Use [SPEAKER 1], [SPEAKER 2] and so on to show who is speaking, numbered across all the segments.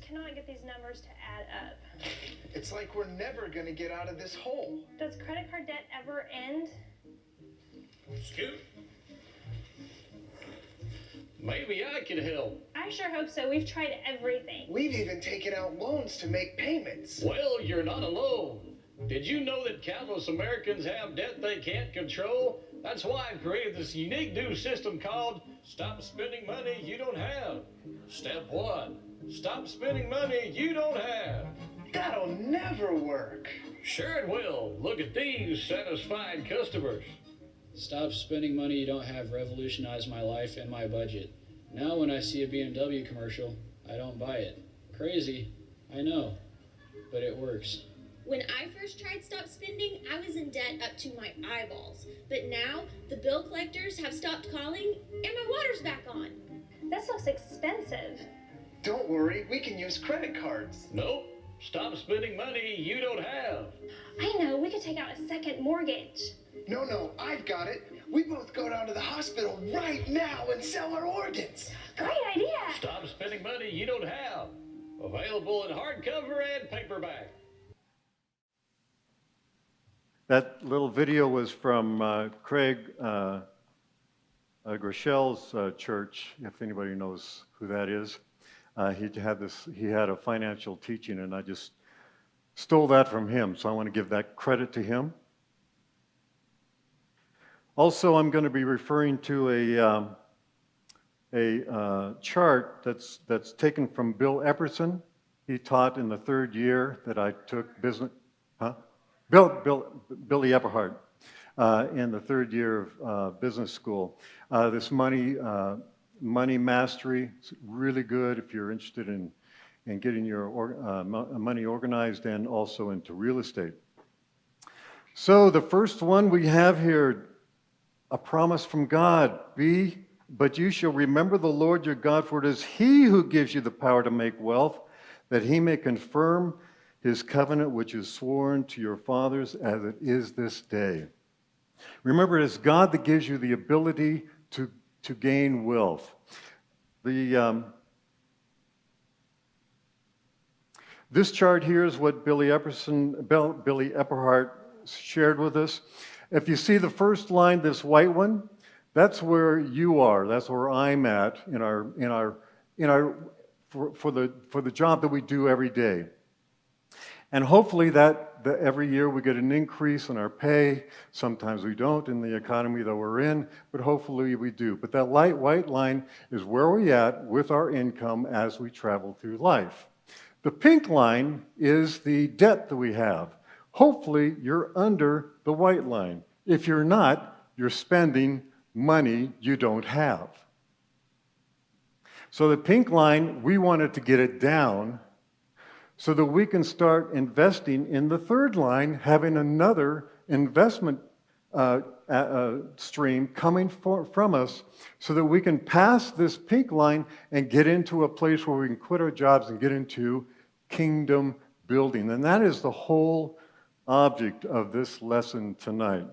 [SPEAKER 1] cannot get these numbers to add up.
[SPEAKER 2] It's like we're never going to get out of this hole.
[SPEAKER 1] Does credit card debt ever end?
[SPEAKER 3] Scoot? Maybe I can help.
[SPEAKER 1] I sure hope so. We've tried everything.
[SPEAKER 2] We've even taken out loans to make payments.
[SPEAKER 3] Well, you're not alone. Did you know that countless Americans have debt they can't control? That's why I've created this unique new system called Stop Spending Money You Don't Have. Step 1. Stop spending money you don't have.
[SPEAKER 2] That'll never work.
[SPEAKER 3] Sure it will. Look at these satisfied customers.
[SPEAKER 4] Stop spending money you don't have revolutionized my life and my budget. Now when I see a BMW commercial, I don't buy it. Crazy, I know, but it works.
[SPEAKER 5] When I first tried Stop Spending, I was in debt up to my eyeballs. But now, the bill collectors have stopped calling and my water's back on.
[SPEAKER 1] This looks expensive.
[SPEAKER 2] Don't worry, we can use credit cards.
[SPEAKER 3] Nope. Stop spending money you don't have.
[SPEAKER 1] I know, we could take out a second mortgage.
[SPEAKER 2] No, I've got it. We both go down to the hospital right now and sell our organs.
[SPEAKER 1] Great idea.
[SPEAKER 3] Stop spending money you don't have. Available in hardcover and paperback.
[SPEAKER 6] That little video was from Craig Grochel's church, if anybody knows who that is. He had a financial teaching, and I just stole that from him, so I want to give that credit to him. Also, I'm going to be referring to a chart that's taken from Bill Epperson. He taught in the third year that I took business. Billy Epperhart in the third year of business school. This money mastery is really good if you're interested in getting your money organized and also into real estate. So the first one we have here, a promise from God. But you shall remember the Lord your God, for it is He who gives you the power to make wealth, that He may confirm His covenant which is sworn to your fathers as it is this day. Remember, it is God that gives you the ability to gain wealth. This chart here is what Billy Epperhart shared with us. If you see the first line, this white one, that's where you are. That's where I'm at for the job that we do every day. And hopefully every year we get an increase in our pay. Sometimes we don't in the economy that we're in, but hopefully we do. But that light white line is where we're at with our income as we travel through life. The pink line is the debt that we have. Hopefully you're under the white line. If you're not, you're spending money you don't have. So the pink line, we wanted to get it down so that we can start investing in the third line, having another investment stream coming from us so that we can pass this pink line and get into a place where we can quit our jobs and get into kingdom building. And that is the whole object of this lesson tonight.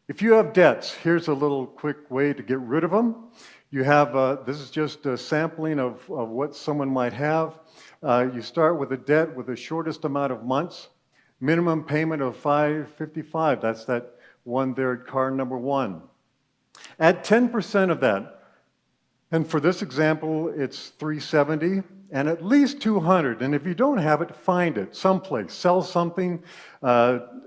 [SPEAKER 6] If you have debts, here's a little quick way to get rid of them. You have, this is just a sampling of what someone might have. You start with a debt with the shortest amount of months, minimum payment of $555. That's that one there at card number 1. Add 10% of that. And for this example, it's $370 and at least $200. And if you don't have it, find it someplace. Sell something,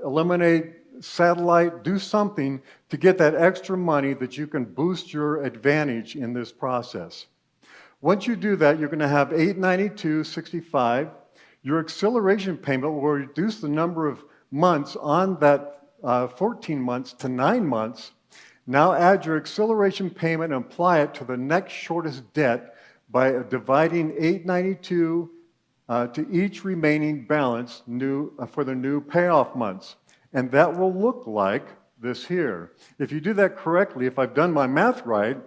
[SPEAKER 6] eliminate satellite, do something to get that extra money that you can boost your advantage in this process. Once you do that, you're going to have $892.65. Your acceleration payment will reduce the number of months on that 14 months to 9 months. Now add your acceleration payment and apply it to the next shortest debt by dividing $892 to each remaining balance for the new payoff months. And that will look like this here. If you do that correctly, if I've done my math right,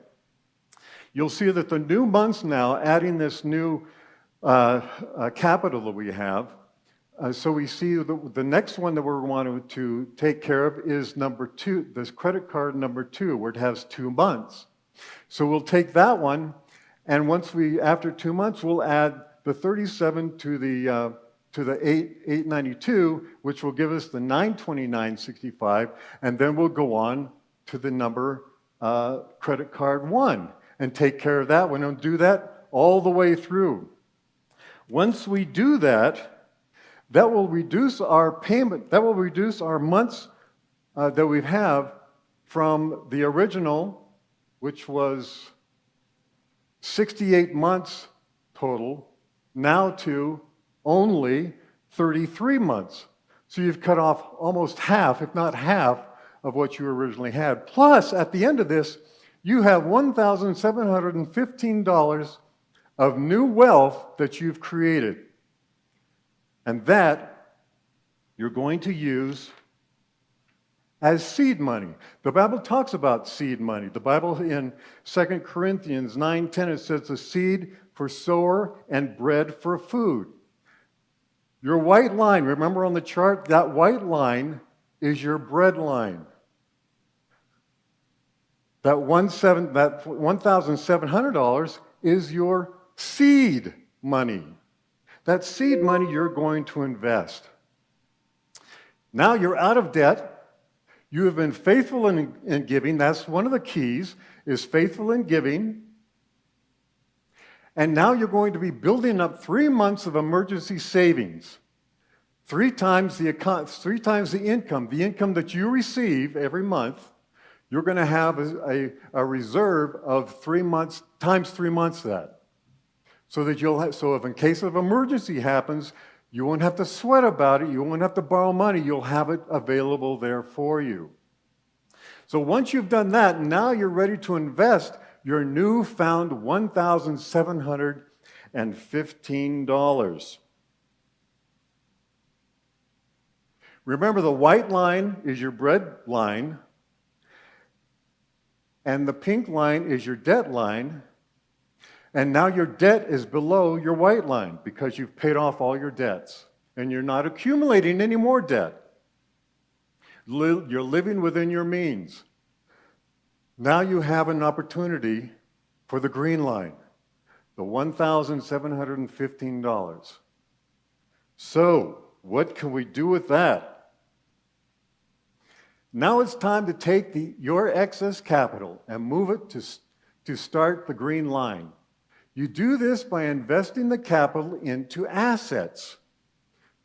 [SPEAKER 6] you'll see that the new months now, adding this new capital that we have, so we see the next one that we're wanting to take care of is number 2, this credit card number 2, where it has 2 months. So we'll take that one And after 2 months, we'll add the 37 to the 892, which will give us the 929.65, and then we'll go on to the number credit card 1 and take care of that one and do that all the way through. Once we do that, that will reduce our payment, that will reduce our months that we have from the original, which was 68 months total, now to only 33 months. So you've cut off almost half, if not half, of what you originally had. Plus, at the end of this, you have $1,715 of new wealth that you've created. And that you're going to use as seed money. The Bible talks about seed money. The Bible in 2 Corinthians 9:10, it says the seed for sower and bread for food. Your white line, remember on the chart, that white line is your bread line. That $1,700 is your seed money. That seed money you're going to invest. Now you're out of debt. You have been faithful in giving. That's one of the keys, is faithful in giving. And now you're going to be building up 3 months of emergency savings. 3 times the income that you receive every month, you're going to have a reserve of 3 months, times 3 months that. So that so if in case of emergency happens, you won't have to sweat about it, you won't have to borrow money, you'll have it available there for you. So once you've done that, now you're ready to invest your newfound $1,715. Remember, the white line is your bread line, and the pink line is your debt line. And now your debt is below your white line because you've paid off all your debts and you're not accumulating any more debt. You're living within your means. Now you have an opportunity for the green line, the $1,715. So, what can we do with that? Now it's time to take your excess capital and move it to start the green line. You do this by investing the capital into assets.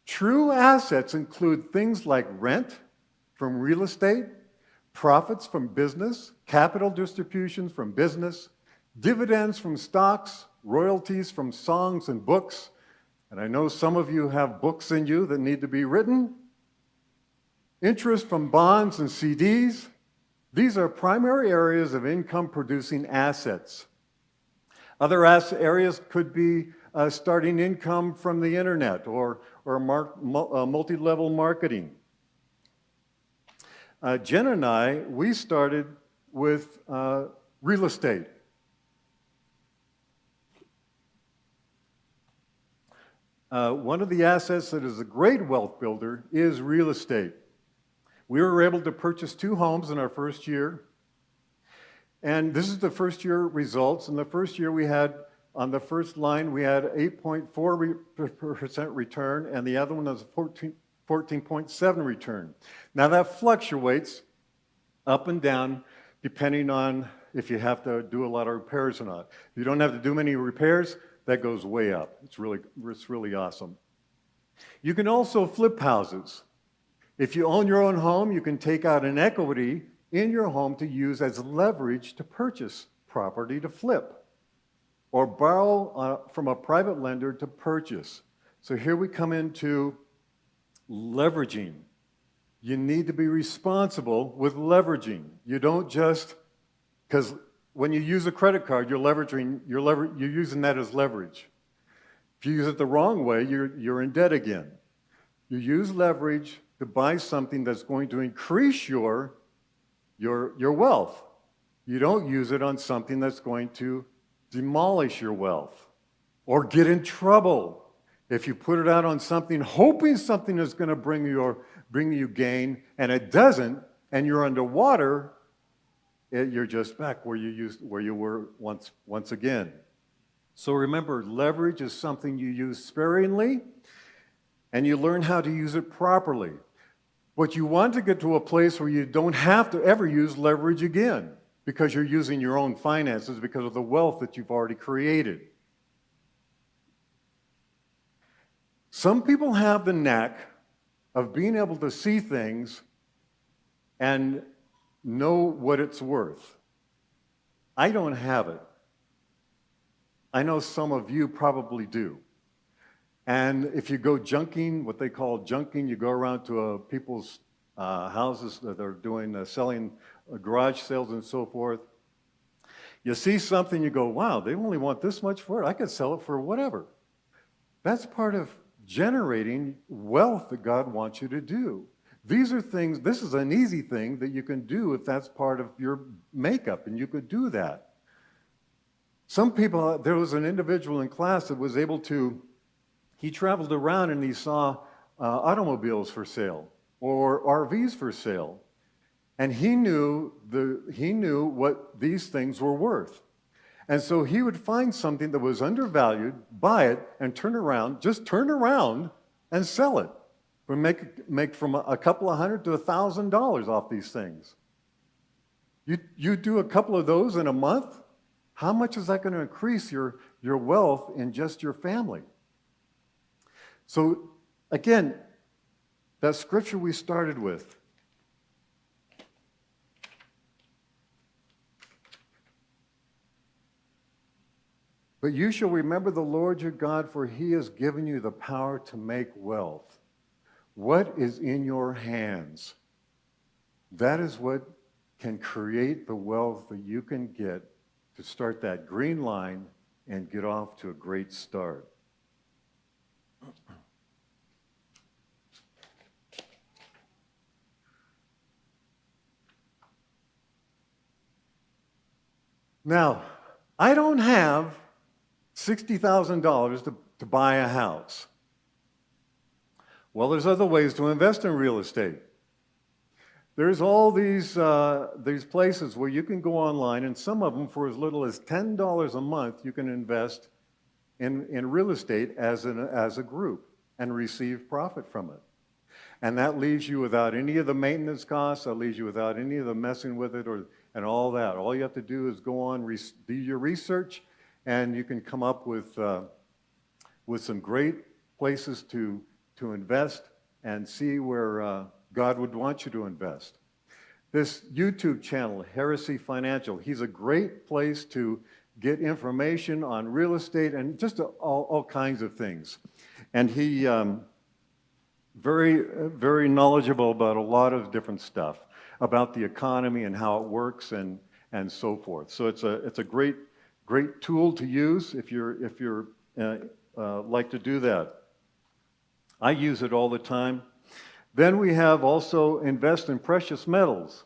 [SPEAKER 6] True assets include things like rent from real estate, profits from business, capital distributions from business, dividends from stocks, royalties from songs and books. And I know some of you have books in you that need to be written. Interest from bonds and CDs. These are primary areas of income-producing assets. Other areas could be starting income from the internet or multi-level marketing. Jen and I, we started with real estate. One of the assets that is a great wealth builder is real estate. We were able to purchase 2 homes in our first year. And this is the first year results. In the first year we had, on the first line, we had 8.4% return, and the other one was 14.7 return. Now that fluctuates up and down depending on if you have to do a lot of repairs or not. If you don't have to do many repairs, that goes way up. It's really awesome. You can also flip houses. If you own your own home, you can take out an equity in your home to use as leverage to purchase property to flip, or borrow from a private lender to purchase. So here we come into leveraging. You need to be responsible with leveraging. You don't just, because when you use a credit card, you're using that as leverage. If you use it the wrong way, you're in debt again. You use leverage to buy something that's going to increase your wealth. You don't use it on something that's going to demolish your wealth or get in trouble. If you put it out on something hoping something is going to bring you gain and it doesn't, and you're underwater, you're just back where you were once again. So remember, leverage is something you use sparingly, and you learn how to use it properly. But you want to get to a place where you don't have to ever use leverage again because you're using your own finances because of the wealth that you've already created. Some people have the knack of being able to see things and know what it's worth. I don't have it. I know some of you probably do. And if you go junking, what they call junking, you go around to people's houses that are doing selling garage sales and so forth. You see something, you go, wow, they only want this much for it. I could sell it for whatever. That's part of generating wealth that God wants you to do. These are things, this is an easy thing that you can do if that's part of your makeup, and you could do that. Some people, there was an individual in class that was able to, he traveled around and he saw automobiles for sale or RVs for sale. And he knew what these things were worth. And so he would find something that was undervalued, buy it, and just turn around and sell it. Or make from a couple of $100 to $1,000 off these things. You do a couple of those in a month, how much is that going to increase your wealth in just your family? So again, that scripture we started with, but you shall remember the Lord your God, for he has given you the power to make wealth. What is in your hands? That is what can create the wealth that you can get to start that green line and get off to a great start. Now, I don't have $60,000 to buy a house. Well, there's other ways to invest in real estate. There's all these places where you can go online, and some of them for as little as $10 a month, you can invest in real estate as a group and receive profit from it. And that leaves you without any of the maintenance costs, that leaves you without any of the messing with it and all that. All you have to do is go on, do your research, and you can come up with some great places to invest and see where God would want you to invest. This YouTube channel, Heresy Financial, he's a great place to get information on real estate and just all kinds of things. And he very, very knowledgeable about a lot of different stuff, about the economy and how it works and so forth. So it's a great tool to use if you're like to do that. I use it all the time. Then we have also invest in precious metals.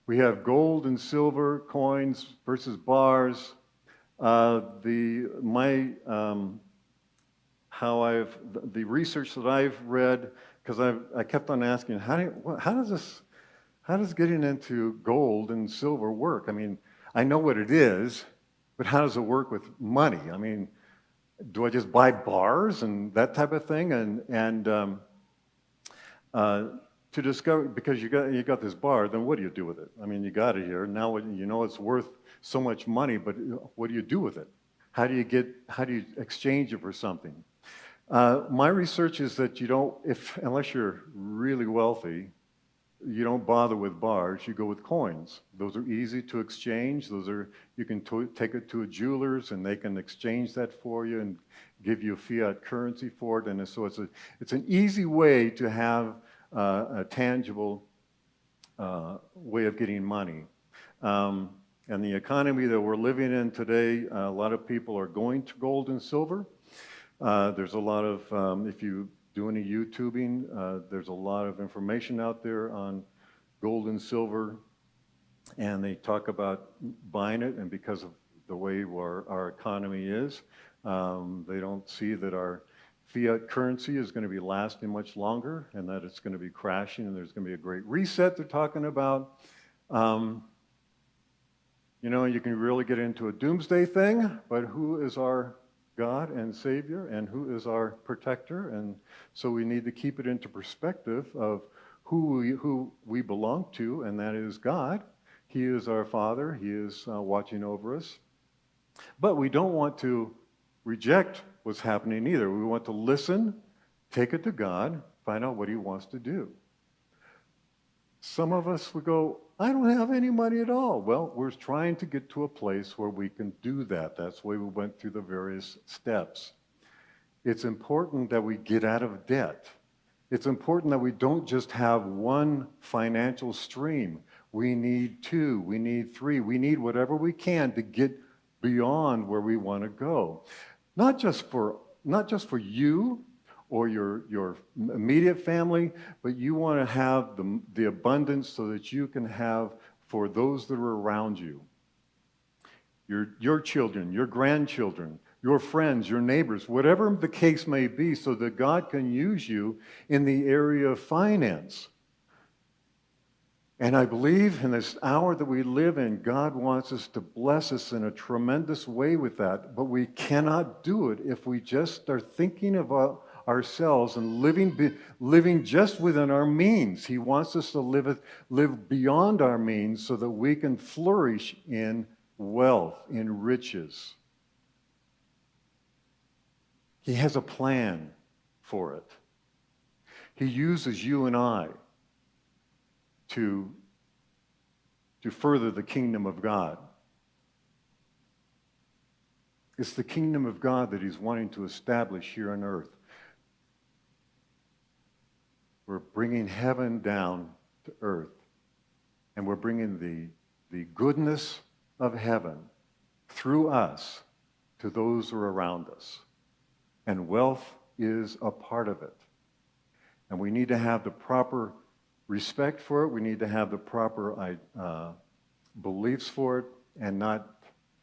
[SPEAKER 6] We have gold and silver coins versus bars. The research that I've read, because I kept on asking, how does getting into gold and silver work? I mean, I know what it is, but how does it work with money? I mean, do I just buy bars and that type of thing? To discover, because you got this bar, then what do you do with it? I mean, you got it here. Now you know it's worth so much money, but what do you do with it? How do you exchange it for something? My research is that unless you're really wealthy, you don't bother with bars, you go with coins. Those are easy to exchange. You can take it to a jeweler's and they can exchange that for you and give you a fiat currency for it. And so it's an easy way to have a tangible way of getting money. And the economy that we're living in today, a lot of people are going to gold and silver. There's a lot of, if you do any YouTubing, there's a lot of information out there on gold and silver, and they talk about buying it, and because of the way our economy is, they don't see that our fiat currency is going to be lasting much longer, and that it's going to be crashing, and there's going to be a great reset they're talking about. You know, you can really get into a doomsday thing, but who is our God and Savior, and who is our protector? And so we need to keep it into perspective of who we belong to, and that is God. He is our Father. He is watching over us. But we don't want to reject what's happening either. We want to listen, take it to God, find out what He wants to do. Some of us would go, I don't have any money at all. Well, we're trying to get to a place where we can do that. That's why we went through the various steps. It's important that we get out of debt. It's important that we don't just have one financial stream. We need two, we need three, we need whatever we can to get beyond where we want to go. Not just for you or your immediate family, but you want to have the abundance so that you can have for those that are around you. Your children, your grandchildren, your friends, your neighbors, whatever the case may be, so that God can use you in the area of finance. And I believe in this hour that we live in, God wants us to bless us in a tremendous way with that. But we cannot do it if we just are thinking about ourselves and living just within our means. He wants us to live beyond our means so that we can flourish in wealth, in riches. He has a plan for it. He uses you and I to further the kingdom of God. It's the kingdom of God that He's wanting to establish here on earth. We're bringing heaven down to earth, and we're bringing the goodness of heaven through us to those who are around us. And wealth is a part of it. And we need to have the proper respect for it. We need to have the proper beliefs for it, and not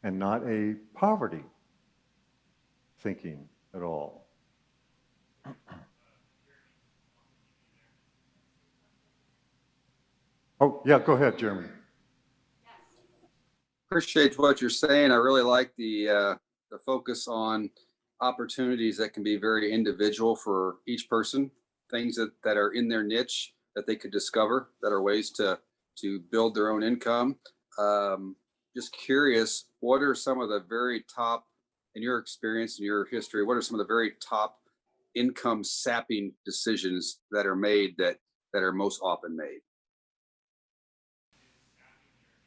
[SPEAKER 6] a poverty thinking at all. Oh, yeah, go ahead, Jeremy.
[SPEAKER 7] Appreciate what you're saying. I really like the focus on opportunities that can be very individual for each person, things that are in their niche that they could discover, that are ways to build their own income. Just curious, what are some of the very top, in your experience, in your history, what are some of the very top income sapping decisions that are made that are most often made?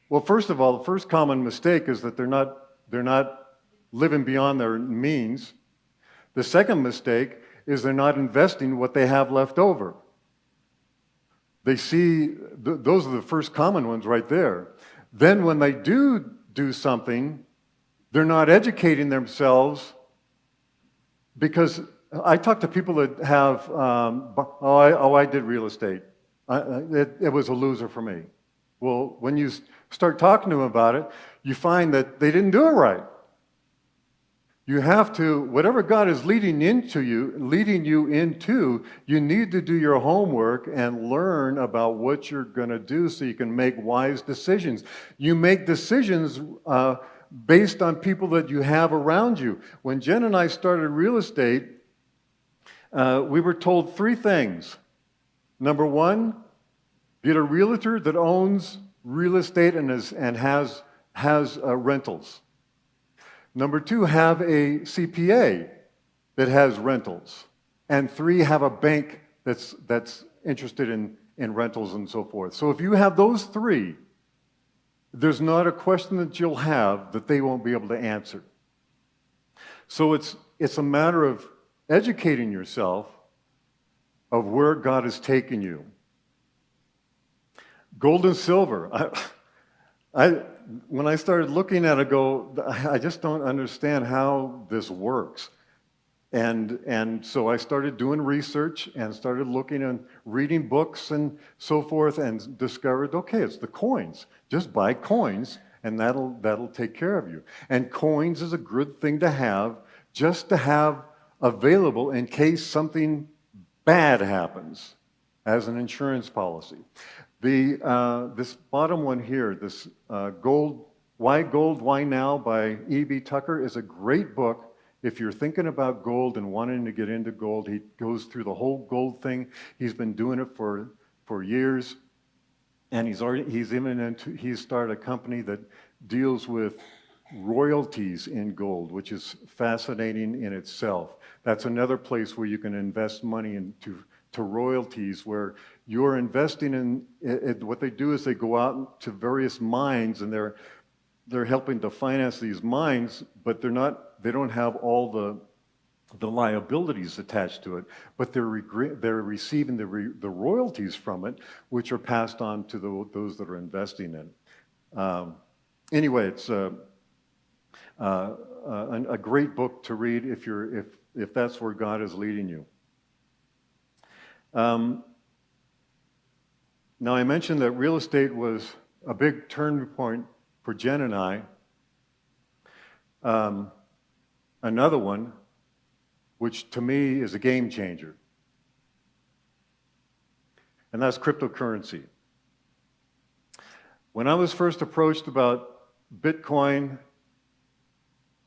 [SPEAKER 6] Well, first of all, the first common mistake is that they're not living beyond their means. The second mistake is they're not investing what they have left over. They see, those are the first common ones right there. Then when they do something, they're not educating themselves, because I talk to people that have, I did real estate. It was a loser for me. Well, when you start talking to them about it, you find that they didn't do it right. You have to, whatever God is leading you into, you need to do your homework and learn about what you're going to do so you can make wise decisions. You make decisions based on people that you have around you. When Jen and I started real estate, we were told three things. Number one, get a realtor that owns real estate and has rentals. Number two, have a CPA that has rentals. And three, have a bank that's interested in rentals and so forth. So if you have those three, there's not a question that you'll have that they won't be able to answer. So it's a matter of educating yourself of where God has taken you. Gold and silver. When I started looking at it, I just don't understand how this works. And so I started doing research and started looking and reading books and so forth, and discovered, okay, it's the coins. Just buy coins and that'll take care of you. And coins is a good thing to have, just to have available in case something bad happens, as an insurance policy. This bottom one here, this gold Why Gold, Why Now by E.B. Tucker is a great book. If you're thinking about gold and wanting to get into gold, he goes through the whole gold thing. He's been doing it for years. And he's started a company that deals with royalties in gold, which is fascinating in itself. That's another place where you can invest money into royalties, where you're investing in it. What they do is they go out to various mines, and they're helping to finance these mines, but they don't have all the liabilities attached to it, but they're receiving the royalties from it, which are passed on to those that are investing in it. Anyway, it's a great book to read if that's where God is leading you. Now, I mentioned that real estate was a big turning point for Jen and I. Another one, which to me is a game changer, and that's cryptocurrency. When I was first approached about Bitcoin,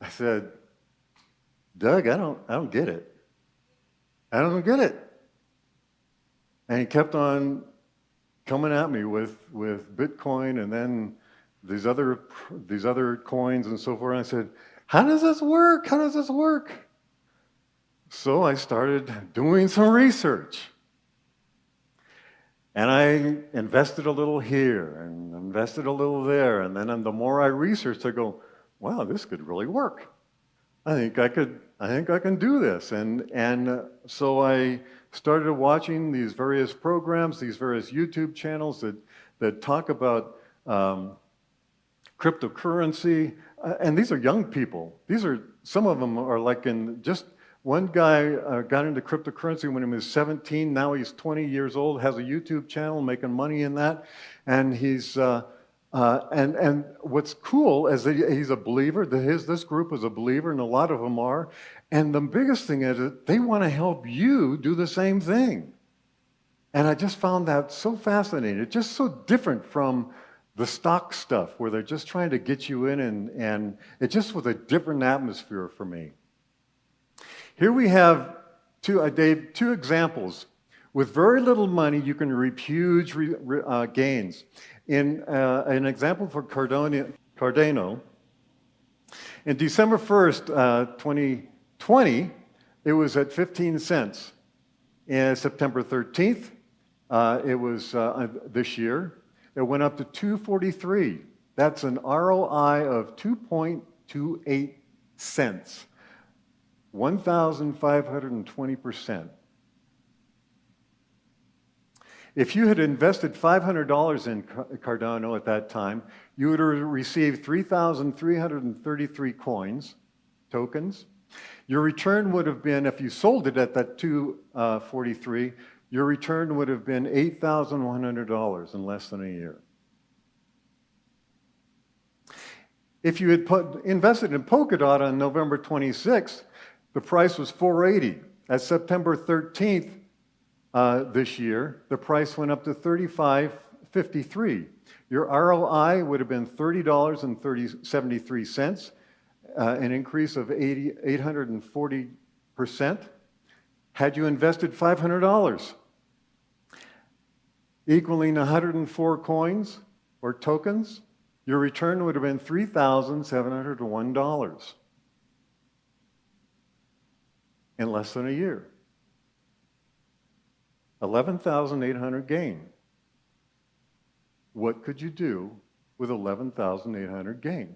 [SPEAKER 6] I said, Doug, I don't get it. I don't get it. And he kept on coming at me with Bitcoin and then these other coins and so forth. And I said, how does this work? How does this work? So I started doing some research. And I invested a little here and invested a little there. And then the more I researched, I go, wow, this could really work. I think I can do this. And so I started watching these various programs, these various YouTube channels that talk about cryptocurrency. And these are young people. Some of them are like one guy got into cryptocurrency when he was 17. Now he's 20 years old, has a YouTube channel, making money in that. And he's and what's cool is that he's a believer. This group is a believer, and a lot of them are. And the biggest thing is that they want to help you do the same thing. And I just found that so fascinating. It's just so different from the stock stuff where they're just trying to get you in, and it just was a different atmosphere for me. Here we have two examples. With very little money, you can reap huge gains. In an example for Cardano, in December 1st, 2020, it was at 15 cents. And September 13th, it was this year, it went up to 2.43. That's an ROI of 2.28 cents. 1,520%. If you had invested $500 in Cardano at that time, you would have received 3,333 tokens. Your return would have been, if you sold it at that 2.43, your return would have been $8,100 in less than a year. If you had invested in Polkadot on November 26th, the price was $4.80. At September 13th this year, the price went up to $35.53. Your ROI would have been $30.73, an increase of 840%. Had you invested $500, equaling 104 coins or tokens, your return would have been $3,701 in less than a year. 11,800 gain. What could you do with 11,800 gain?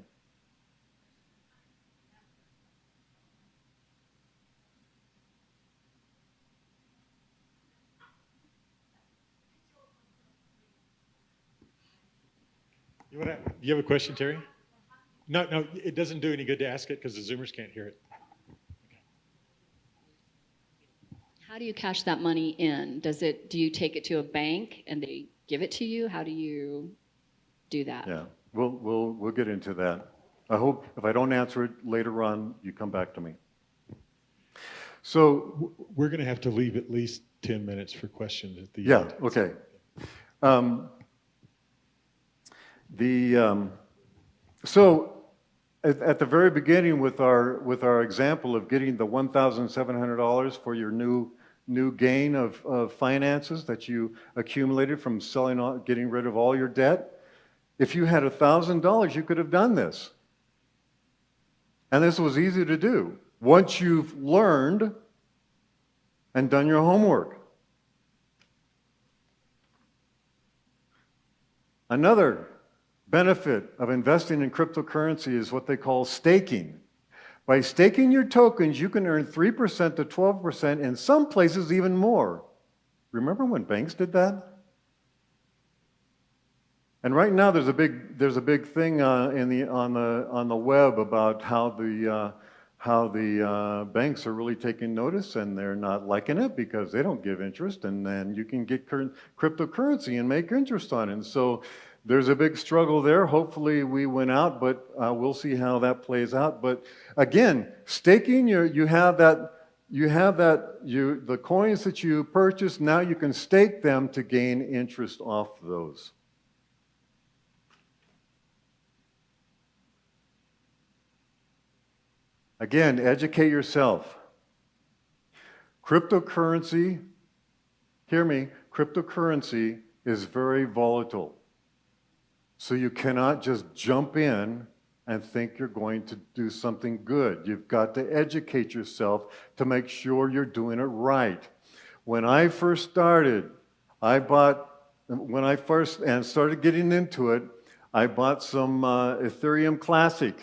[SPEAKER 8] Do you have a question, Terry? No, it doesn't do any good to ask it because the Zoomers can't hear it.
[SPEAKER 9] How do you cash that money in? Do you take it to a bank and they give it to you? How do you do that?
[SPEAKER 6] Yeah, we'll get into that. I hope if I don't answer it later on, you come back to me. So
[SPEAKER 8] we're going to have to leave at least 10 minutes for questions at the
[SPEAKER 6] yeah,
[SPEAKER 8] end.
[SPEAKER 6] Okay. So at the very beginning with our example of getting the $1,700 for your new gain of finances that you accumulated from getting rid of all your debt, if you had $1,000, you could have done this. And this was easy to do once you've learned and done your homework. Another benefit of investing in cryptocurrency is what they call staking. By staking your tokens, you can earn 3% to 12%, in some places even more. Remember when banks did that? And right now there's a big thing on the web about how the banks are really taking notice, and they're not liking it because they don't give interest, and then you can get cryptocurrency and make interest on it. And so there's a big struggle there. Hopefully we win out, but we'll see how that plays out. But again, staking, the coins that you purchase, now you can stake them to gain interest off those. Again, educate yourself. Cryptocurrency, hear me, cryptocurrency is very volatile. So you cannot just jump in and think you're going to do something good. You've got to educate yourself to make sure you're doing it right. When I first started, started getting into it, I bought some Ethereum Classic.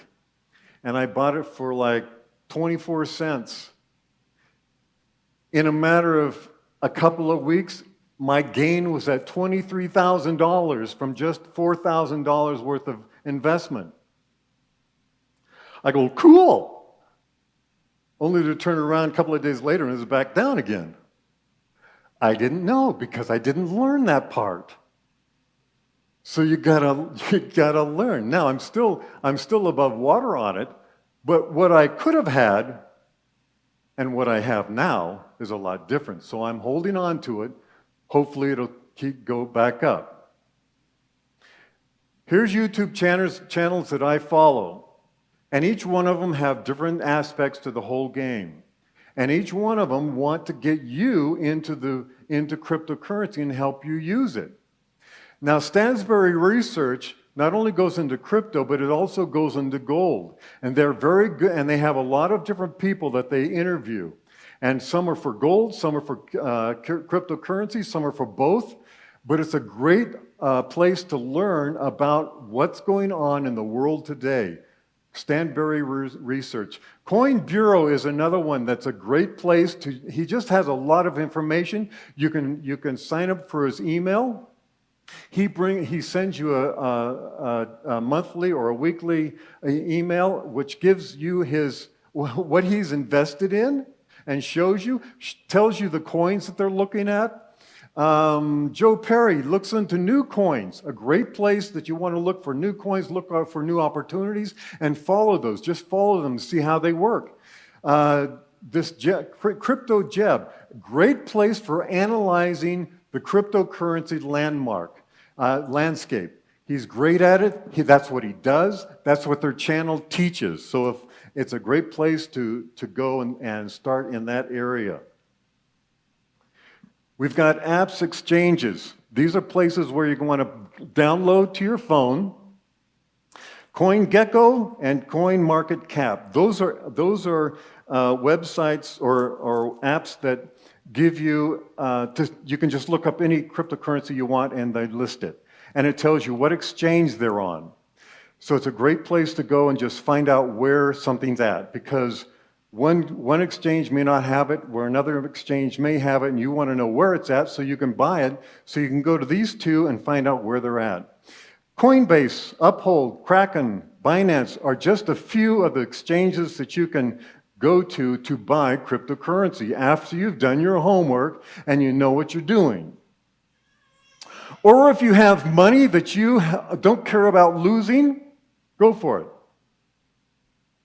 [SPEAKER 6] And I bought it for like 24 cents. In a matter of a couple of weeks, my gain was at $23,000 from just $4,000 worth of investment. I go, cool. Only to turn around a couple of days later and it was back down again. I didn't know because I didn't learn that part. So you gotta learn. Now I'm still above water on it, but what I could have had and what I have now is a lot different. So I'm holding on to it. Hopefully it'll go back up. Here's YouTube channels that I follow, and each one of them have different aspects to the whole game. And each one of them want to get you into cryptocurrency and help you use it. Now, Stanberry research not only goes into crypto, but it also goes into gold. And they're very good, and they have a lot of different people that they interview. And some are for gold, some are for cryptocurrency, some are for both. But it's a great place to learn about what's going on in the world today. Stanberry research. Coin Bureau is another one that's a great place to, he just has a lot of information. You can sign up for his email. He sends you a monthly or a weekly email which gives you what he's invested in and tells you the coins that they're looking at. Joe Perry looks into new coins, a great place that you want to look for new coins, look out for new opportunities, and follow those. Just follow them, see how they work. Crypto Jeb, great place for analyzing the cryptocurrency landscape. He's great at it. That's what he does. That's what their channel teaches. So it's a great place to go and start in that area. We've got apps exchanges. These are places where you want to download to your phone. CoinGecko and CoinMarketCap. Those are websites or apps that give you, you can just look up any cryptocurrency you want and they list it. And it tells you what exchange they're on. So it's a great place to go and just find out where something's at, because one exchange may not have it, where another exchange may have it, and you want to know where it's at so you can buy it, so you can go to these two and find out where they're at. Coinbase, Uphold, Kraken, Binance are just a few of the exchanges that you can go to buy cryptocurrency after you've done your homework and you know what you're doing. Or if you have money that you don't care about losing, go for it.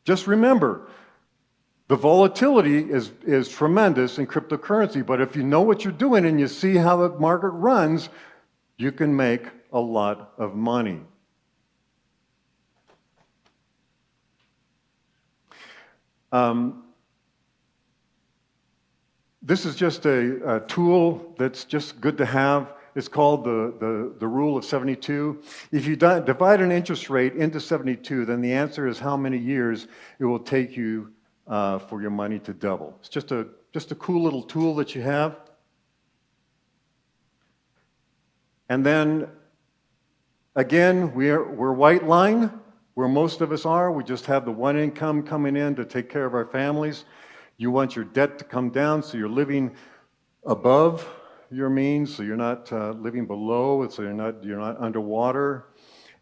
[SPEAKER 6] Just remember, the volatility is tremendous in cryptocurrency, but if you know what you're doing and you see how the market runs, you can make a lot of money. This is just a tool that's just good to have. It's called the rule of 72. If you divide an interest rate into 72, then the answer is how many years it will take you for your money to double. It's just a cool little tool that you have. And then, again, we're white line, where most of us are. We just have the one income coming in to take care of our families. You want your debt to come down, so you're living above your means, so you're not living below, so you're not underwater.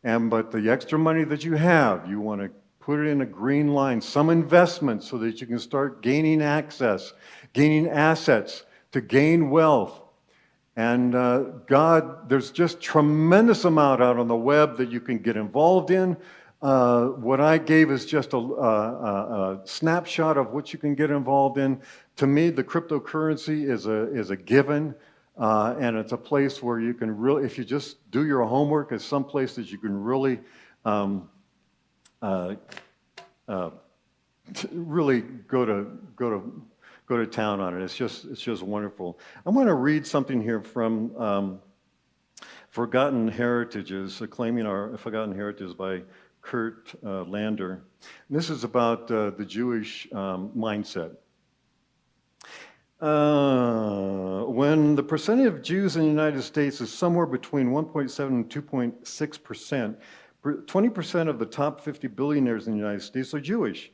[SPEAKER 6] But the extra money that you have, you want to put it in a green line, some investment, so that you can start gaining access, gaining assets to gain wealth. And God, there's just tremendous amount out on the web that you can get involved in. What I gave is just a snapshot of what you can get involved in. To me, the cryptocurrency is a given, and it's a place where you can really, if you just do your homework, it's some place that you can really, really go to town on it. It's just wonderful. I'm going to read something here from Forgotten Heritages, Claiming Our Forgotten Heritage by Kurt Lander. And this is about the Jewish mindset. When the percentage of Jews in the United States is somewhere between 1.7 and 2.6%, 20% of the top 50 billionaires in the United States are Jewish.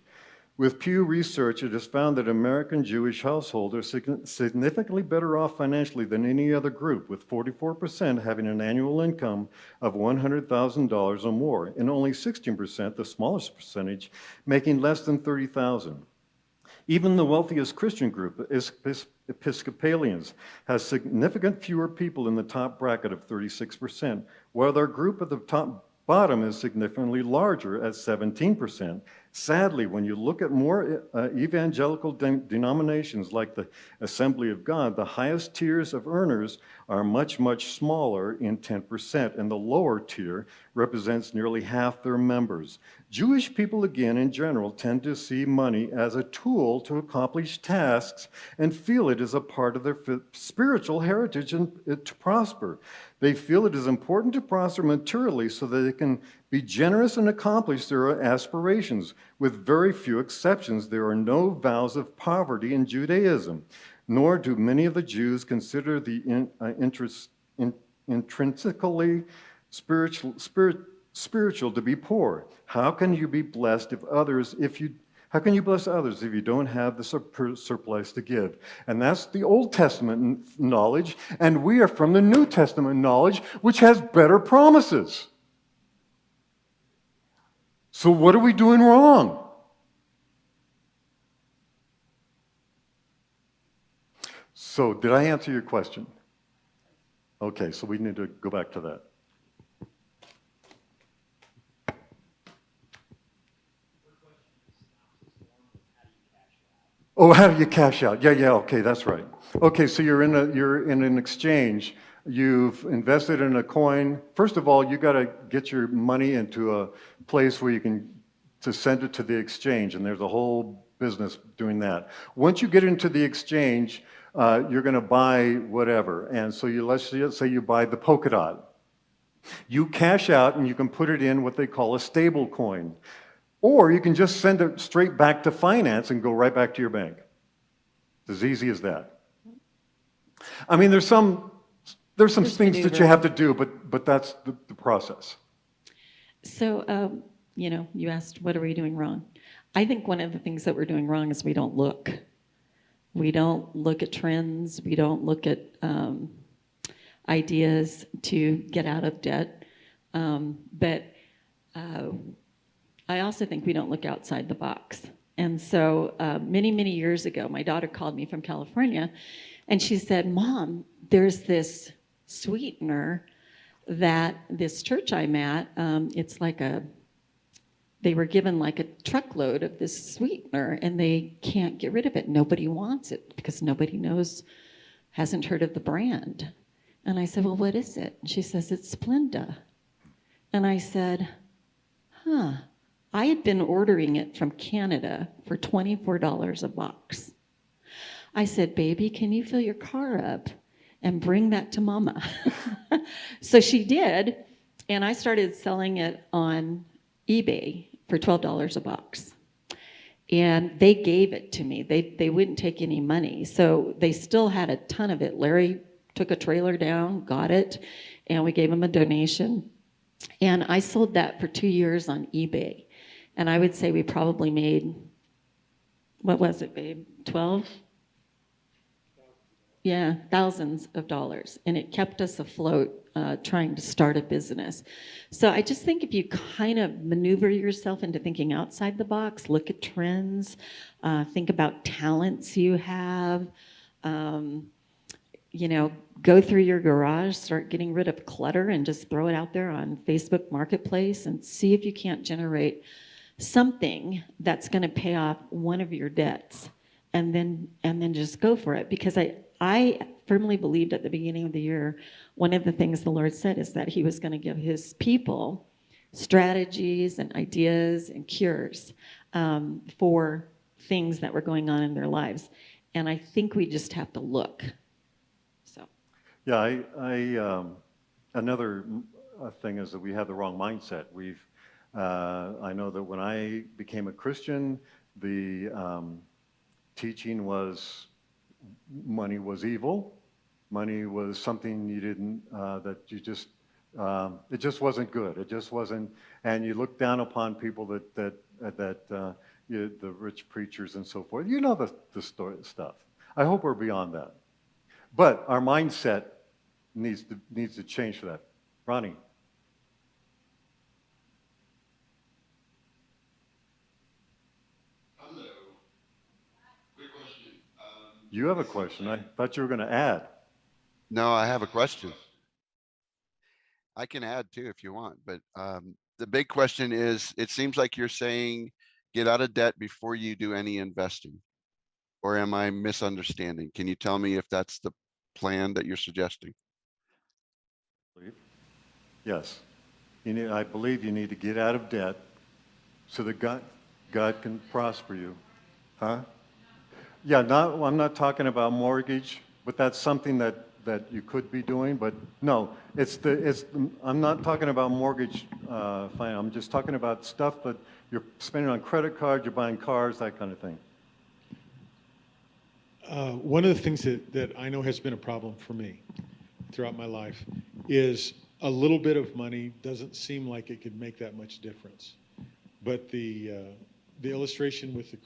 [SPEAKER 6] With Pew Research, it has found that American Jewish households are significantly better off financially than any other group, with 44% having an annual income of $100,000 or more, and only 16%, the smallest percentage, making less than $30,000. Even the wealthiest Christian group, Episcopalians, has significant fewer people in the top bracket of 36%, while their group at the bottom is significantly larger at 17%. Sadly, when you look at more evangelical denominations like the Assembly of God, the highest tiers of earners are much, much smaller in 10%, and the lower tier represents nearly half their members. Jewish people, again, in general, tend to see money as a tool to accomplish tasks and feel it is a part of their spiritual heritage and to prosper. They feel it is important to prosper materially so that they can be generous and accomplish their aspirations. With very few exceptions, there are no vows of poverty in Judaism, nor do many of the Jews consider the intrinsically spiritual to be poor. How can you be blessed how can you bless others if you don't have the surplus to give? And that's the Old Testament knowledge, and we are from the New Testament knowledge, which has better promises. So what are we doing wrong? So did I answer your question? Okay, so we need to go back to that. Oh, how do you cash out? Yeah, okay, that's right. Okay, so you're in an exchange. You've invested in a coin. First of all, you got to get your money into a place where you can send it to the exchange, and there's a whole business doing that. Once you get into the exchange, you're going to buy whatever, and so let's say you buy the polka dot. You cash out, and you can put it in what they call a stable coin. Or you can just send it straight back to finance and go right back to your bank. It's as easy as that. I mean, there's some things that you have to do, but that's the process.
[SPEAKER 10] So, you asked, what are we doing wrong? I think one of the things that we're doing wrong is we don't look. We don't look at trends. We don't look at ideas to get out of debt. But I also think we don't look outside the box. And so many, many years ago, my daughter called me from California, and she said, Mom, there's this sweetener that this church I'm at, it's like they were given like a truckload of this sweetener, and they can't get rid of it. Nobody wants it because nobody hasn't heard of the brand. And I said, well, what is it? And she says, it's Splenda. And I said, I had been ordering it from Canada for $24 a box. I said, baby, can you fill your car up and bring that to mama? So she did, and I started selling it on eBay for $12 a box. And they gave it to me. They wouldn't take any money. So they still had a ton of it. Larry took a trailer down, got it, and we gave him a donation. And I sold that for 2 years on eBay. And I would say we probably made, what was it, babe? 12? Yeah, thousands of dollars. And it kept us afloat trying to start a business. So I just think if you kind of maneuver yourself into thinking outside the box, look at trends, think about talents you have, you know, go through your garage, start getting rid of clutter and just throw it out there on Facebook Marketplace and see if you can't generate something that's going to pay off one of your debts, and then just go for it. Because I firmly believed at the beginning of the year, one of the things the Lord said is that he was going to give his people strategies and ideas and cures for things that were going on in their lives. And I think we just have to look. So.
[SPEAKER 6] Yeah, another thing is that we have the wrong mindset. I know that when I became a Christian, the teaching was money was evil. Money was something you didn't, that you just, it just wasn't good. It just wasn't, and you look down upon people the rich preachers and so forth. You know the story stuff. I hope we're beyond that. But our mindset needs to change for that. Ronnie.
[SPEAKER 11] Hello. Quick question.
[SPEAKER 6] You have a question. I thought you were going to add.
[SPEAKER 11] No, I have a question. I can add too if you want, but the big question is, it seems like you're saying get out of debt before you do any investing. Or am I misunderstanding? Can you tell me if that's the plan that you're suggesting?
[SPEAKER 6] Yes. I believe you need to get out of debt so that God can prosper you. Huh? Yeah, I'm not talking about mortgage, but that's something that you could be doing. But no, I'm not talking about mortgage finance. I'm just talking about stuff that you're spending on credit cards, you're buying cars, that kind of thing.
[SPEAKER 8] One of the things that I know has been a problem for me throughout my life is a little bit of money doesn't seem like it could make that much difference. But the illustration with the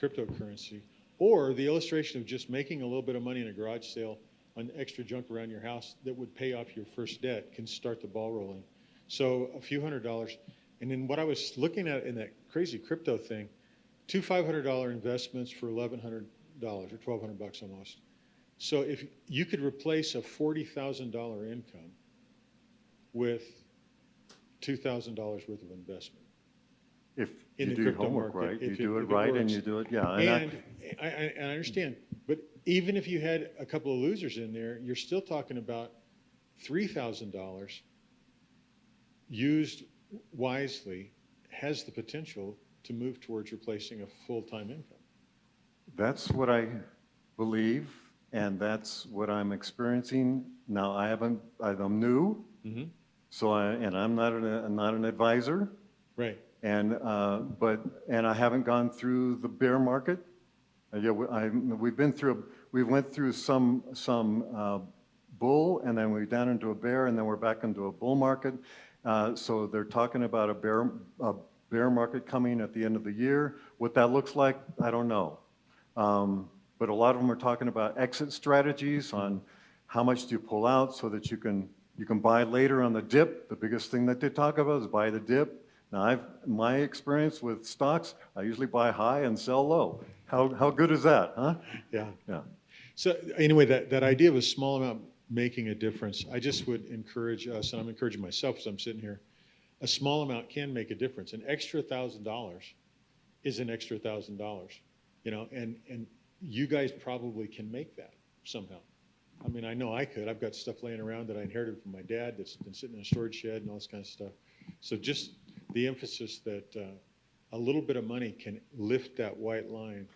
[SPEAKER 8] cryptocurrency, or the illustration of just making a little bit of money in a garage sale on extra junk around your house that would pay off your first debt, can start the ball rolling. So a few $100s. And then what I was looking at in that crazy crypto thing, 2 $500 investments for $1,100 or $1,200 almost. So if you could replace a $40,000 income with $2,000 worth of investment.
[SPEAKER 6] If
[SPEAKER 8] in
[SPEAKER 6] you
[SPEAKER 8] the
[SPEAKER 6] do
[SPEAKER 8] crypto
[SPEAKER 6] homework
[SPEAKER 8] market,
[SPEAKER 6] right, you do it right, and you do it, yeah.
[SPEAKER 8] And I understand, but even if you had a couple of losers in there, you're still talking about $3,000 used wisely has the potential to move towards replacing a full-time income.
[SPEAKER 6] That's what I believe, and that's what I'm experiencing now. I'm new,
[SPEAKER 8] mm-hmm.
[SPEAKER 6] So I'm not an advisor,
[SPEAKER 8] right?
[SPEAKER 6] And I haven't gone through the bear market. Yeah, we went through some bull, and then we're down into a bear, and then we're back into a bull market. So they're talking about a bear market coming at the end of the year. What that looks like, I don't know. But a lot of them are talking about exit strategies on how much do you pull out so that you can buy later on the dip. The biggest thing that they talk about is buy the dip. Now, my experience with stocks, I usually buy high and sell low. How good is that, huh?
[SPEAKER 8] Yeah.
[SPEAKER 6] Yeah.
[SPEAKER 8] So anyway, that idea of a small amount making a difference, I just would encourage us, and I'm encouraging myself as I'm sitting here, a small amount can make a difference. An extra $1,000 is an extra $1,000, and you guys probably can make that somehow. I mean, I know I could. I've got stuff laying around that I inherited from my dad that's been sitting in a storage shed and all this kind of stuff. So just the emphasis that a little bit of money can lift that white line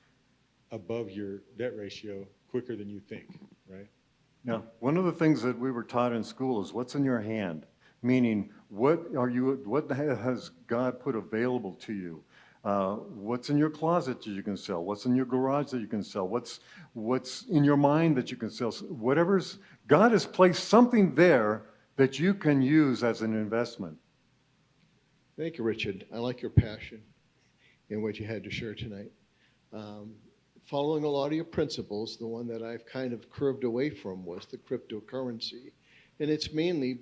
[SPEAKER 8] above your debt ratio quicker than you think, right?
[SPEAKER 6] Yeah, one of the things that we were taught in school is what's in your hand, meaning what has God put available to you? What's in your closet that you can sell? What's in your garage that you can sell? What's in your mind that you can sell? God has placed something there that you can use as an investment.
[SPEAKER 12] Thank you, Richard. I like your passion in what you had to share tonight. Following a lot of your principles, the one that I've kind of curved away from was the cryptocurrency. And it's mainly,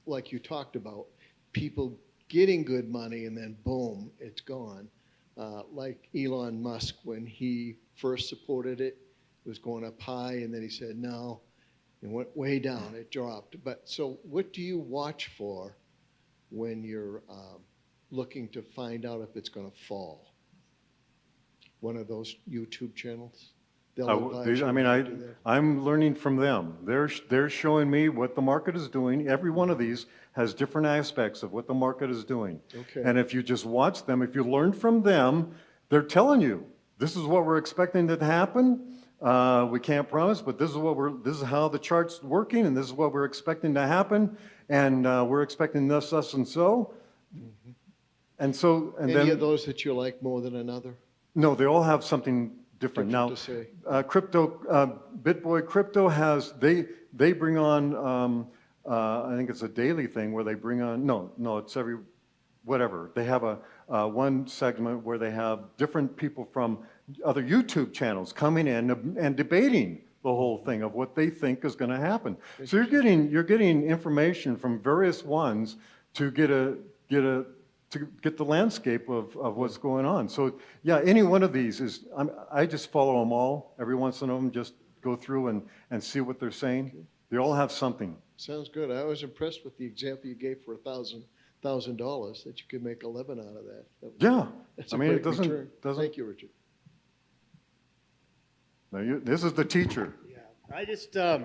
[SPEAKER 12] like you talked about, people getting good money and then boom, it's gone. Like Elon Musk, when he first supported it, it was going up high, and then he said no, and went way down, it dropped. But so what do you watch for when you're looking to find out if it's going to fall? One of those YouTube channels?
[SPEAKER 6] I'm learning from them. They're showing me what the market is doing. Every one of these has different aspects of what the market is doing.
[SPEAKER 12] Okay.
[SPEAKER 6] And if you just watch them, if you learn from them, they're telling you, this is what we're expecting to happen. We can't promise, but this is how the chart's working, and this is what we're expecting to happen, and we're expecting this, and so.
[SPEAKER 12] Mm-hmm.
[SPEAKER 6] And so, and
[SPEAKER 12] Any
[SPEAKER 6] then,
[SPEAKER 12] of those that you like more than another?
[SPEAKER 6] no, they all have something different. Now,
[SPEAKER 12] to say.
[SPEAKER 6] BitBoy Crypto has, they bring on, I think it's a daily thing where they bring on, no, it's every, whatever. They have a one segment where they have different people from other YouTube channels coming in and debating the whole thing of what they think is going to happen. So you're getting information from various ones to get the landscape of what's going on. So yeah, any one of these is, I just follow them all. Every once in a while, just go through and see what they're saying. They all have something.
[SPEAKER 12] Sounds good. I was impressed with the example you gave for $1,000 that you could make 11 out of that.
[SPEAKER 6] Yeah,
[SPEAKER 12] That's
[SPEAKER 6] I
[SPEAKER 12] a
[SPEAKER 6] mean, it
[SPEAKER 12] great return.
[SPEAKER 6] doesn't.
[SPEAKER 12] Thank you, Richard.
[SPEAKER 6] Now this is the teacher.
[SPEAKER 13] Yeah, I just got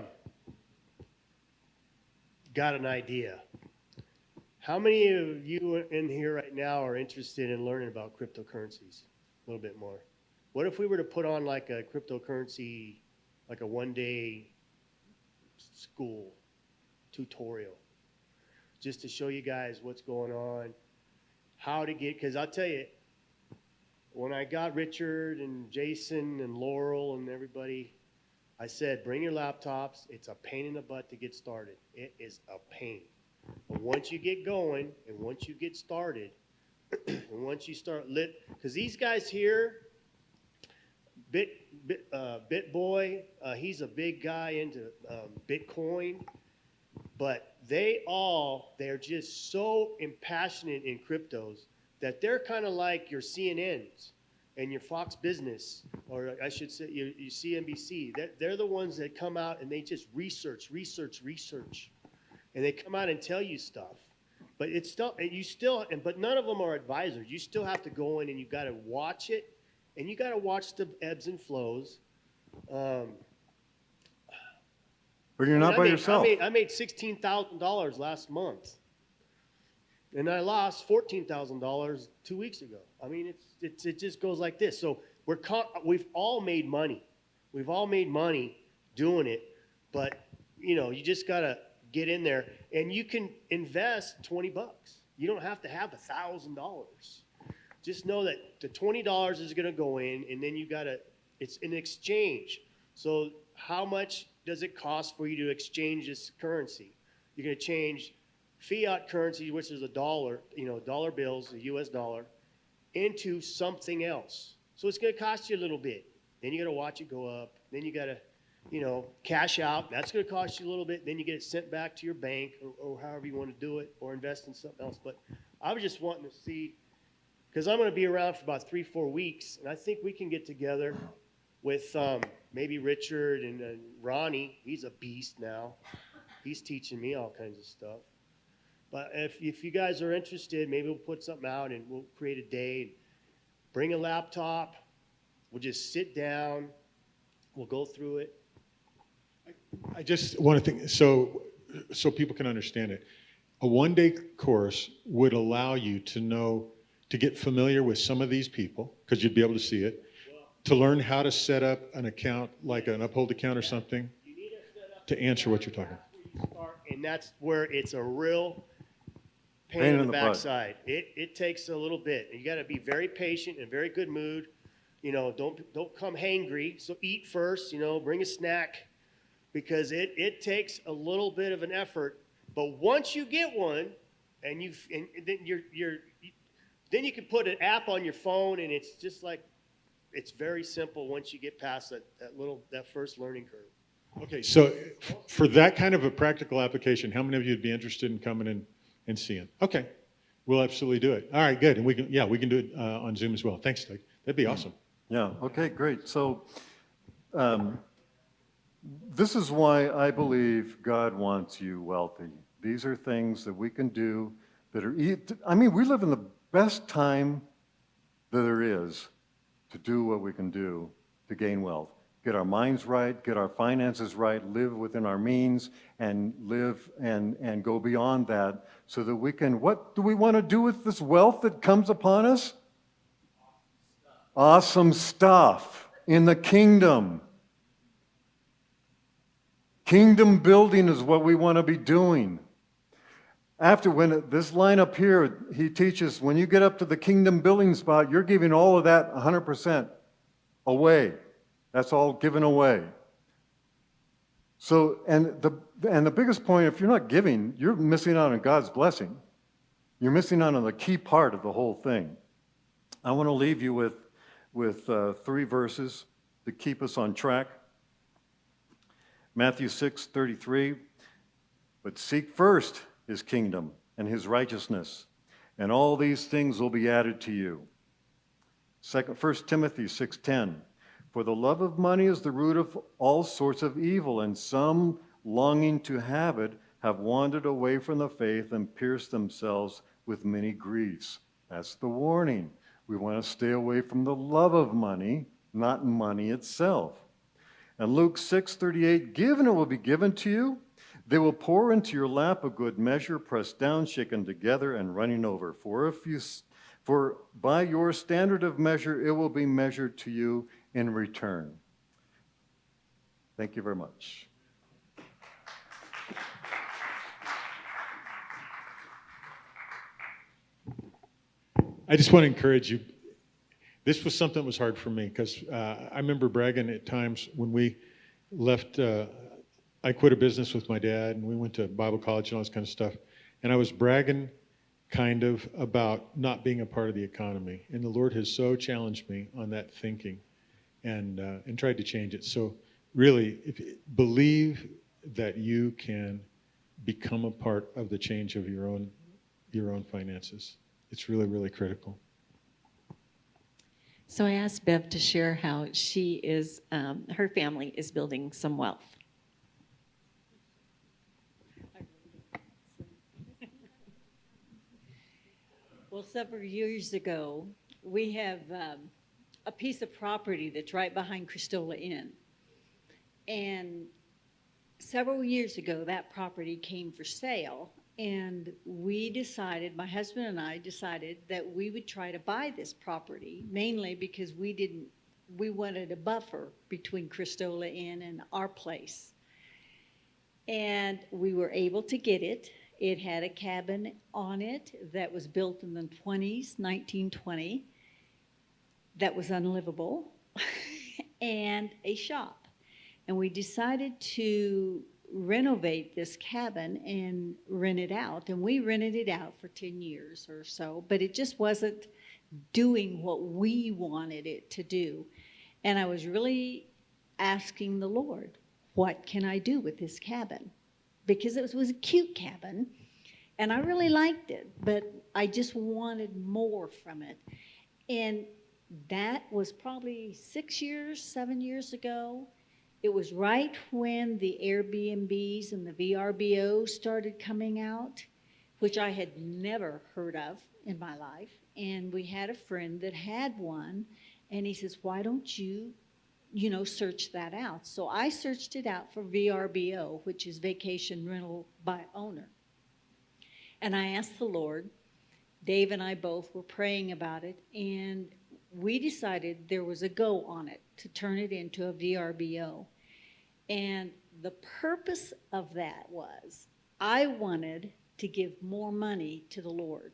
[SPEAKER 13] an idea. How many of you in here right now are interested in learning about cryptocurrencies a little bit more? What if we were to put on like a cryptocurrency, like a one-day school tutorial, just to show you guys what's going on, how to get, because I'll tell you, when I got Richard and Jason and Laurel and everybody, I said, bring your laptops. It's a pain in the butt to get started. It is a pain. But once you get going and once you get started and once you start because these guys here, BitBoy, he's a big guy into Bitcoin, but they're just so impassionate in cryptos that they're kind of like your CNNs and your Fox Business, or I should say your CNBC. They're the ones that come out and they just research. And they come out and tell you stuff, but it's still, but none of them are advisors. You still have to go in and you got to watch it, and you got to watch the ebbs and flows.
[SPEAKER 6] But you're not by yourself.
[SPEAKER 13] I made $16,000 last month, and I lost $14,000 2 weeks ago. I mean, it just goes like this. So we've all made money. We've all made money doing it, but you just gotta get in there, and you can invest $20. You don't have to have $1,000. Just know that the $20 is going to go in, and then it's an exchange. So how much does it cost for you to exchange this currency? You're going to change fiat currency, which is a dollar, dollar bills, the US dollar, into something else. So it's going to cost you a little bit. Then you got to watch it go up. Then you got to cash out. That's going to cost you a little bit. Then you get it sent back to your bank or however you want to do it, or invest in something else. But I was just wanting to see, because I'm going to be around for about 3-4 weeks, and I think we can get together with maybe Richard and Ronnie. He's a beast now. He's teaching me all kinds of stuff. But if you guys are interested, maybe we'll put something out and we'll create a day. And bring a laptop. We'll just sit down. We'll go through it.
[SPEAKER 8] I just want to think, so people can understand it. A one-day course would allow you to to get familiar with some of these people, because you'd be able to see it, to learn how to set up an account, like an Uphold account or something, to answer what you're talking about.
[SPEAKER 13] And that's where it's a real pain in the
[SPEAKER 6] butt.
[SPEAKER 13] backside. It takes a little bit. You got to be very patient and very good mood. You know, don't come hangry. So eat first. You know, bring a snack, because it takes a little bit of an effort. But once you get one, and then then you can put an app on your phone, and it's just like, it's very simple once you get past that first learning curve.
[SPEAKER 8] Okay, so for that kind of a practical application, how many of you would be interested in coming in and seeing? Okay, we'll absolutely do it. All right, good, and we can do it on Zoom as well. Thanks, Doug. That'd be awesome.
[SPEAKER 6] Yeah, okay, great. So this is why I believe God wants you wealthy. These are things that we can do that are, I mean, we live in the best time that there is to do what we can do to gain wealth. Get our minds right, get our finances right, live within our means, and live and go beyond that so that we can, what do we want to do with this wealth that comes upon us? Awesome stuff in the kingdom. Kingdom building is what we want to be doing. After, when this line up here, he teaches, when you get up to the kingdom building spot, you're giving all of that 100% away. That's all given away. So, and the biggest point, if you're not giving, you're missing out on God's blessing. You're missing out on the key part of the whole thing. I want to leave you with 3 verses to keep us on track. Matthew 6:33, but seek first his kingdom and his righteousness, and all these things will be added to you. 1 Timothy 6:10, for the love of money is the root of all sorts of evil, and some, longing to have it, have wandered away from the faith and pierced themselves with many griefs. That's the warning. We want to stay away from the love of money, not money itself. And Luke 6:38, give and it will be given to you. They will pour into your lap a good measure, pressed down, shaken together, and running over. For by your standard of measure, it will be measured to you in return. Thank you very much.
[SPEAKER 8] I just want to encourage you. This was something that was hard for me because I remember bragging at times when we left. I quit a business with my dad, and we went to Bible college and all this kind of stuff. And I was bragging kind of about not being a part of the economy. And the Lord has so challenged me on that thinking and tried to change it. So really, believe that you can become a part of the change of your own finances. It's really, really critical.
[SPEAKER 10] So I asked Bev to share how she is, her family is building some wealth.
[SPEAKER 14] Well, several years ago, we have a piece of property that's right behind Christola Inn. And several years ago, that property came for sale. And we decided, my husband and I decided that we would try to buy this property, mainly because we wanted a buffer between Christola Inn and our place. And we were able to get it. It had a cabin on it that was built in the 1920, that was unlivable, and a shop. And we decided to renovate this cabin and rent it out. And we rented it out for 10 years or so, but it just wasn't doing what we wanted it to do. And I was really asking the Lord, what can I do with this cabin? Because it was a cute cabin, and I really liked it, but I just wanted more from it. And that was probably 7 years ago. It was right when the Airbnbs and the VRBOs started coming out, which I had never heard of in my life. And we had a friend that had one, and he says, why don't you search that out? So I searched it out for VRBO, which is Vacation Rental by Owner. And I asked the Lord, Dave and I both were praying about it, and we decided there was a go on it to turn it into a VRBO. And the purpose of that was I wanted to give more money to the Lord.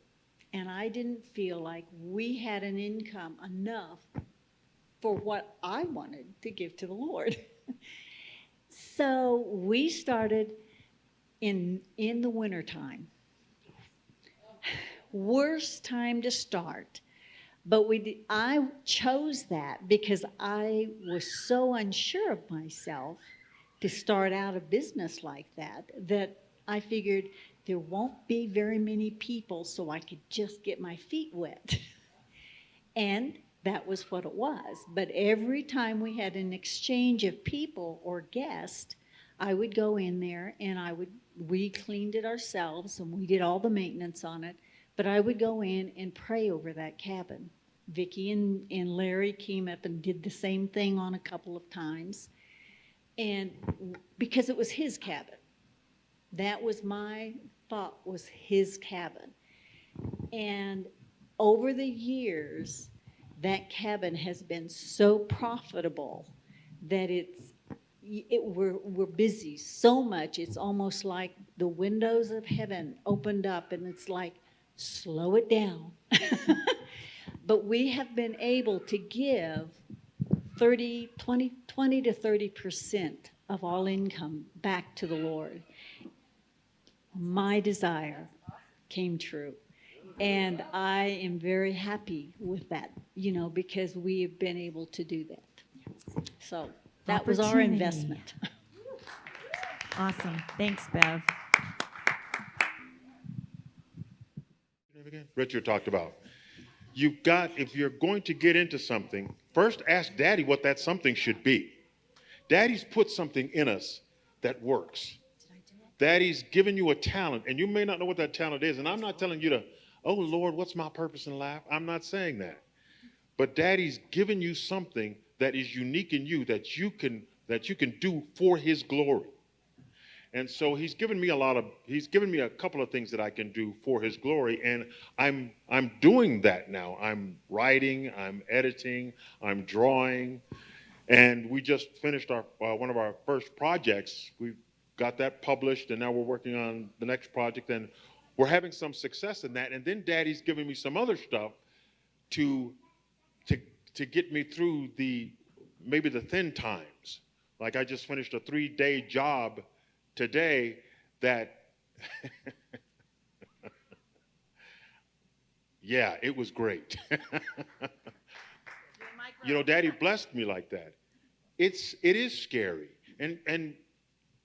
[SPEAKER 14] And I didn't feel like we had an income enough for what I wanted to give to the Lord. So we started in the wintertime. Worst time to start. But I chose that because I was so unsure of myself to start out a business like that, that I figured there won't be very many people, so I could just get my feet wet. And that was what it was. But every time we had an exchange of people or guests, I would go in there and we cleaned it ourselves and we did all the maintenance on it. But I would go in and pray over that cabin. Vicki and Larry came up and did the same thing on a couple of times. And because it was his cabin. That was my thought, was his cabin. And over the years, that cabin has been so profitable that we're busy so much. It's almost like the windows of heaven opened up and it's like, slow it down. But we have been able to give 20 to 30% of all income back to the Lord. My desire came true. And I am very happy with that, because we have been able to do that. So that was our investment.
[SPEAKER 15] Awesome. Thanks, Bev.
[SPEAKER 8] Richard talked about. If you're going to get into something, first ask Daddy what that something should be. Daddy's put something in us that works. Daddy's given you a talent, and you may not know what that talent is. And I'm not telling you to, oh, Lord, what's my purpose in life? I'm not saying that. But Daddy's given you something that is unique in you that you can do for his glory. And so he's given me a couple of things that I can do for his glory, and I'm doing that now. I'm writing, I'm editing, I'm drawing, and we just finished one of our first projects. We've got that published, and now we're working on the next project, and we're having some success in that. And then Daddy's giving me some other stuff to get me through maybe the thin times. Like I just finished a 3-day job today that, yeah, it was great. Daddy blessed me like that. It is scary. And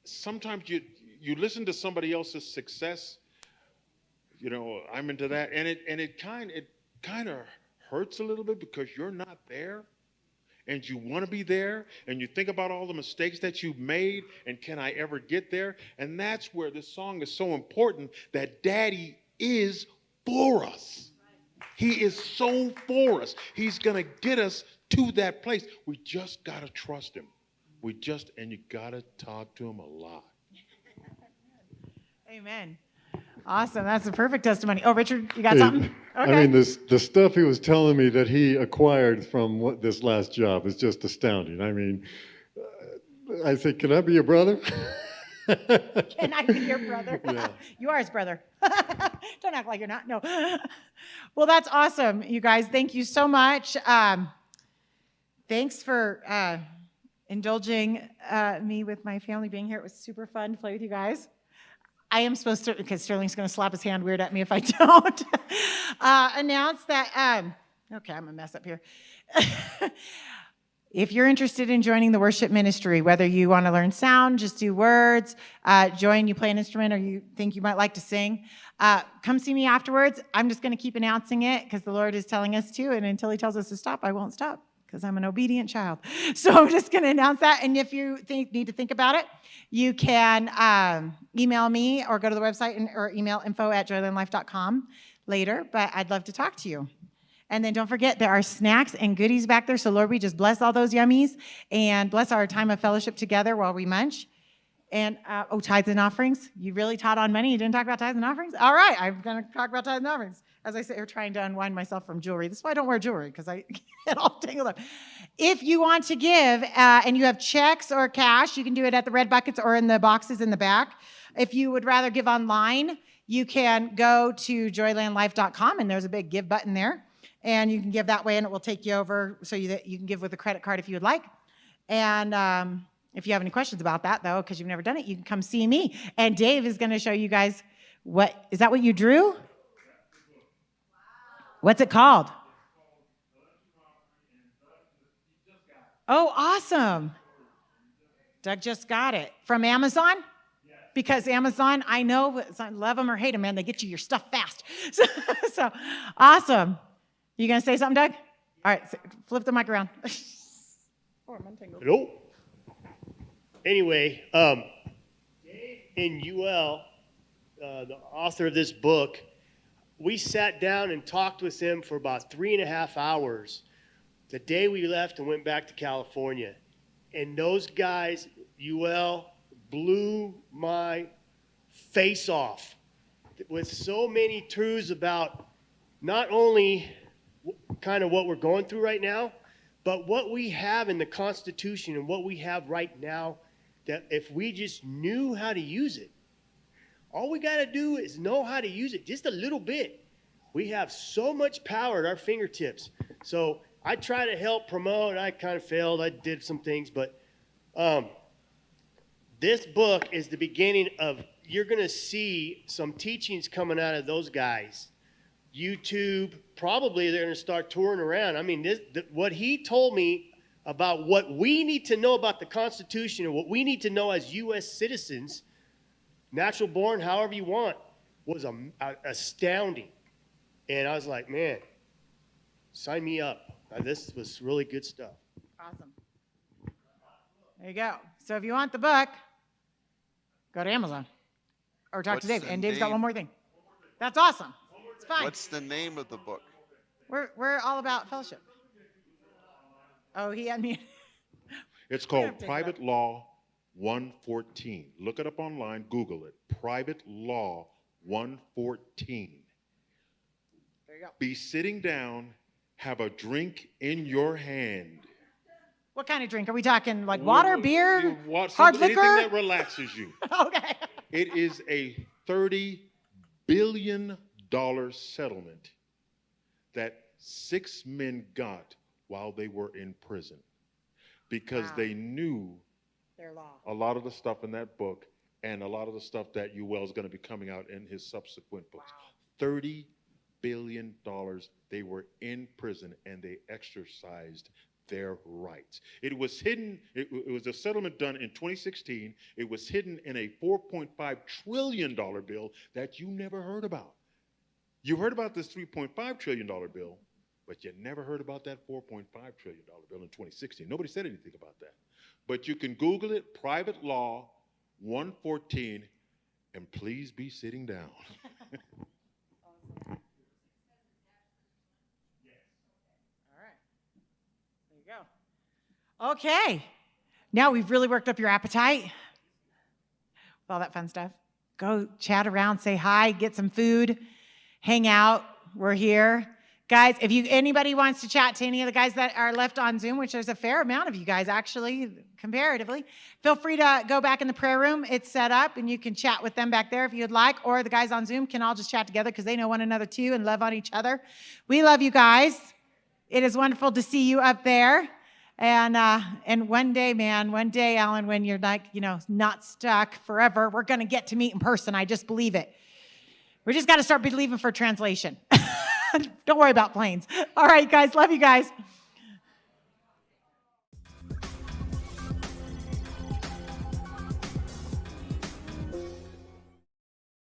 [SPEAKER 8] sometimes you listen to somebody else's success, I'm into that, and it kind of hurts a little bit because you're not there. And you want to be there, and you think about all the mistakes that you've made, and can I ever get there? And that's where this song is so important, that Daddy is for us. He is so for us. He's going to get us to that place. We just got to trust him. And you got to talk to him a lot.
[SPEAKER 15] Amen. Awesome. That's a perfect testimony. Oh, Richard, you got something? Okay.
[SPEAKER 6] I mean, the stuff he was telling me that he acquired from this last job is just astounding. I mean, I said, can I be your brother?
[SPEAKER 15] Can I be your brother?
[SPEAKER 6] Yeah.
[SPEAKER 15] You are his brother. Don't act like you're not. No. Well, that's awesome, you guys. Thank you so much. Thanks for indulging me with my family being here. It was super fun to play with you guys. I am supposed to, because Sterling's going to slap his hand weird at me if I don't, announce that, okay, I'm a mess up here. If you're interested in joining the worship ministry, whether you want to learn sound, just do words, join, you play an instrument, or you think you might like to sing, come see me afterwards. I'm just going to keep announcing it because the Lord is telling us to, and until he tells us to stop, I won't stop because I'm an obedient child. So I'm just going to announce that, and if you need to think about it, you can email me or go to the website or email info@joylandlife.com later, but I'd love to talk to you. And then don't forget, there are snacks and goodies back there. So Lord, we just bless all those yummies and bless our time of fellowship together while we munch. And, tithes and offerings. You really taught on money. You didn't talk about tithes and offerings? All right, I'm going to talk about tithes and offerings. as I sit here trying to unwind myself from jewelry. This is why I don't wear jewelry, because I get all tangled up. If you want to give and you have checks or cash, you can do it at the red buckets or in the boxes in the back. If you would rather give online, you can go to joylandlife.com, and there's a big give button there. And you can give that way, and it will take you over so that you can give with a credit card if you would like. And if you have any questions about that, though, because you've never done it, you can come see me. And Dave is going to show you guys is that what you drew? What's it called? Oh, awesome. Doug just got it. From Amazon? Because Amazon, I know, love them or hate them, man, they get you your stuff fast. So awesome. You going to say something, Doug? All right, flip the mic around.
[SPEAKER 13] Hello. Anyway, Dave and UL, the author of this book, we sat down and talked with him for about 3.5 hours the day we left and went back to California. And those guys, UL, blew my face off with so many truths about not only kind of what we're going through right now, but what we have in the Constitution and what we have right now, that if we just knew how to use it, all we got to do is know how to use it just a little bit. We have so much power at our fingertips. So I try to help promote. I kind of failed. I did some things, but this book is the beginning of, you're going to see some teachings coming out of those guys. YouTube, probably they're going to start touring around. I mean, what he told me about what we need to know about the Constitution and what we need to know as U.S. citizens, natural born, however you want, was astounding. And I was like, man, sign me up. This was really good stuff.
[SPEAKER 15] Awesome. There you go. So if you want the book, go to Amazon or talk to Dave. And Dave's got one more thing. That's awesome. It's fine.
[SPEAKER 11] What's the name of the book?
[SPEAKER 15] We're all about fellowship. Oh, he had me.
[SPEAKER 16] It's called Private Law 114. Look it up online. Google it. Private Law 114.
[SPEAKER 15] There you go.
[SPEAKER 16] Be sitting down, have a drink in your hand.
[SPEAKER 15] What kind of drink? Are we talking like water, beer, hard liquor?
[SPEAKER 16] Anything that relaxes you.
[SPEAKER 15] Okay.
[SPEAKER 16] It is a $30 billion settlement that 6 men got while they were in prison because they knew
[SPEAKER 15] their law.
[SPEAKER 16] A lot of the stuff in that book and a lot of the stuff that UL is going to be coming out in his subsequent books. $30 billion. They were in prison and they exercised their rights. It was hidden. It was a settlement done in 2016. It was hidden in a $4.5 trillion bill that you never heard about. You heard about this $3.5 trillion bill, but you never heard about that $4.5 trillion bill in 2016. Nobody said anything about that. But you can Google it, Private Law 114, and please be sitting down.
[SPEAKER 15] Okay. Now we've really worked up your appetite with all that fun stuff. Go chat around, say hi, get some food, hang out. We're here. Guys, if anybody wants to chat to any of the guys that are left on Zoom, which there's a fair amount of you guys actually, comparatively, feel free to go back in the prayer room. It's set up and you can chat with them back there if you'd like, or the guys on Zoom can all just chat together because they know one another too and love on each other. We love you guys. It is wonderful to see you up there. And one day, man, Alan, when you're like, not stuck forever, we're going to get to meet in person. I just believe it. We just got to start believing for translation. Don't worry about planes. All right, guys. Love you guys.